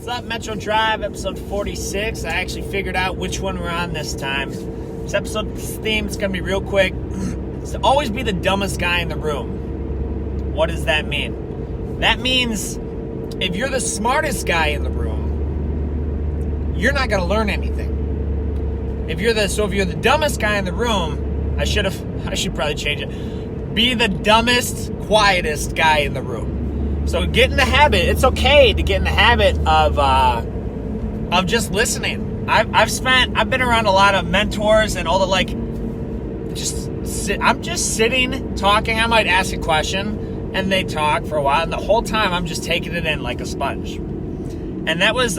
What's up, Metro Drive, episode 46. I actually figured out which one we're on this time. This episode's theme is going to be real quick. It's to always be the dumbest guy in the room. What does that mean? That means if you're the smartest guy in the room, you're not going to learn anything. If you're the dumbest guy in the room, I should probably change it. Be the dumbest, quietest guy in the room. So get in the habit. It's okay to get in the habit of just listening. I've been around a lot of mentors and all the I'm just sitting talking. I might ask a question and they talk for a while, and the whole time I'm just taking it in like a sponge. And that was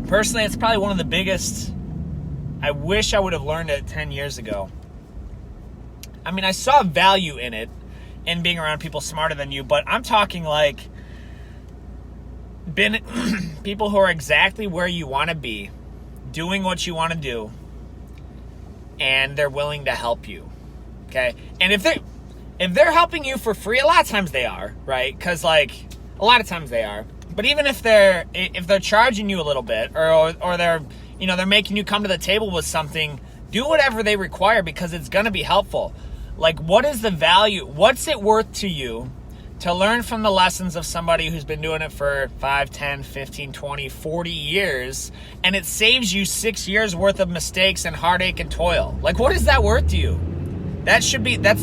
personally, it's probably one of the biggest. I wish I would have learned it 10 years ago. I mean, I saw value in it, in being around people smarter than you, but I'm talking like people who are exactly where you want to be, doing what you want to do, and they're willing to help you. Okay? And if they're helping you for free, a lot of times they are, right? Because a lot of times they are. But even if they're charging you a little bit, or they're making you come to the table with something, do whatever they require, because it's going to be helpful. What is the value? What's it worth to you to learn from the lessons of somebody who's been doing it for 5, 10, 15, 20, 40 years, and it saves you 6 years worth of mistakes and heartache and toil? What is that worth to you? That's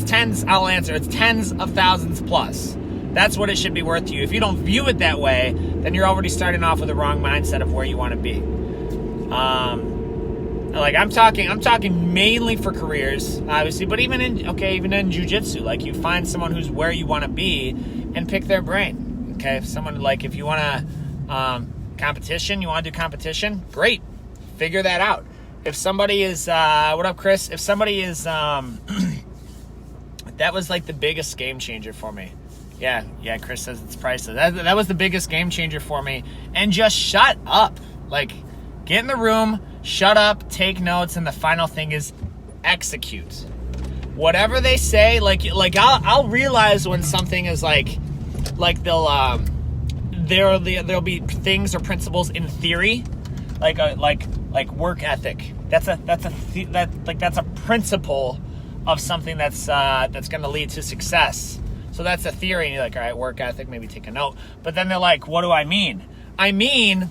tens, I'll answer. It's tens of thousands plus. That's what it should be worth to you. If you don't view it that way, then you're already starting off with the wrong mindset of where you want to be. I'm talking mainly for careers, obviously, but even in Jiu-Jitsu, you find someone who's where you want to be and pick their brain. Okay, if someone if you want to competition, you want to do competition, great, figure that out. If somebody is what up, Chris? If somebody is that was the biggest game changer for me. Yeah, Chris says it's priceless. That was the biggest game changer for me. And just shut up. Get in the room, shut up, take notes, and the final thing is execute. Whatever they say, I'll realize when something is there'll be things or principles in theory, like work ethic. That's a principle of something that's going to lead to success. So that's a theory, and you're all right, work ethic, maybe take a note. But then they're what do I mean? I mean,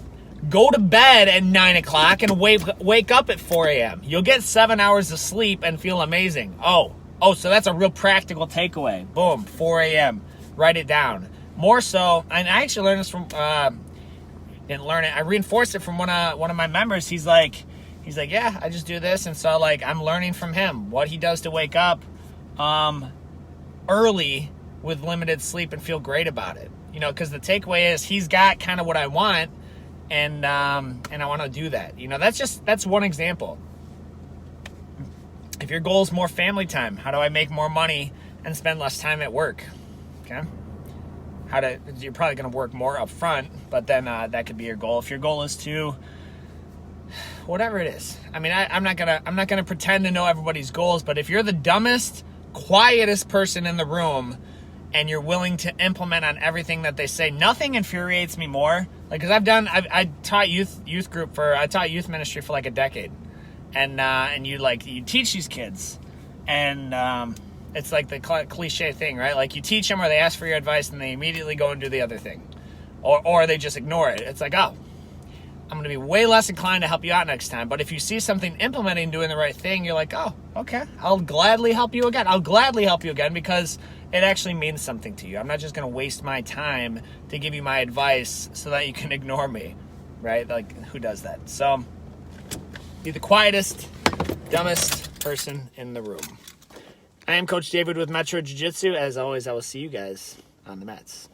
go to bed at 9 o'clock and wake up at 4 a.m. You'll get 7 hours of sleep and feel amazing. Oh, so that's a real practical takeaway. Boom, 4 a.m. Write it down. More so, and I actually learned this from, didn't learn it, I reinforced it from one of my members. He's like, yeah, I just do this. And so I'm learning from him what he does to wake up early with limited sleep and feel great about it. Because the takeaway is he's got kind of what I want, and I want to do that. That's one example. If your goal is more family time, how do I make more money and spend less time at work? Okay. You're probably going to work more up front, but then that could be your goal. If your goal is to, whatever it is. I mean, I'm not gonna pretend to know everybody's goals, but if you're the dumbest, quietest person in the room, and you're willing to implement on everything that they say, nothing infuriates me more. Because I taught youth ministry for a decade, and you teach these kids, and it's the cliche thing, right? You teach them, or they ask for your advice, and they immediately go and do the other thing, or they just ignore it. It's I'm going to be way less inclined to help you out next time. But if you see something implementing, doing the right thing, you're oh, okay, I'll gladly help you again. I'll gladly help you again, because it actually means something to you. I'm not just going to waste my time to give you my advice so that you can ignore me, right? Who does that? So, be the quietest, dumbest person in the room. I am Coach David with Metro Jiu-Jitsu. As always, I will see you guys on the mats.